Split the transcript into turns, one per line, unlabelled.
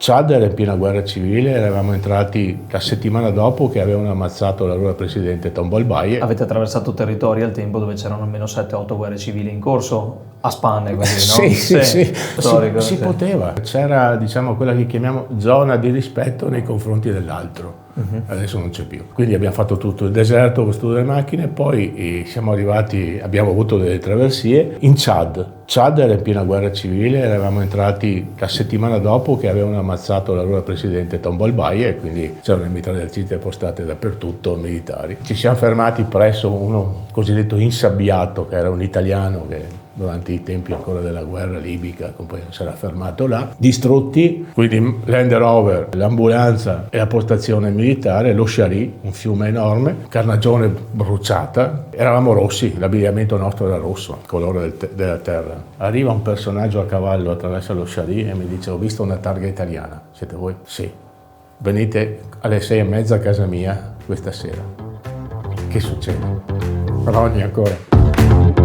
Chad era in piena guerra civile, eravamo entrati la settimana dopo che avevano ammazzato l'allora presidente Tombolbaye.
Avete attraversato territori al tempo dove c'erano almeno 7-8 guerre civili in corso, a spanne così, no?
Sì.
Storico,
si poteva. C'era, diciamo, quella che chiamiamo zona di rispetto nei confronti dell'altro. Adesso non c'è più. Quindi abbiamo fatto tutto il deserto con studio delle macchine, poi siamo arrivati, abbiamo avuto delle traversie in Chad. Chad era in piena guerra civile, eravamo entrati la settimana dopo che avevano ammazzato l'allora presidente Tombolbaye e quindi c'erano le mitragliatrici postate dappertutto, militari. Ci siamo fermati presso uno cosiddetto insabbiato, che era un italiano che durante i tempi ancora della guerra libica, poi si era fermato là, distrutti, quindi Land Rover, l'ambulanza e la postazione militare, lo Shari, un fiume enorme, carnagione bruciata, eravamo rossi, l'abbigliamento nostro era rosso, il colore della terra. Arriva un personaggio a cavallo attraverso lo Shari e mi dice: ho visto una targa italiana, siete voi? Sì. Venite alle 6:30 a casa mia questa sera. Che succede? Rogni ancora.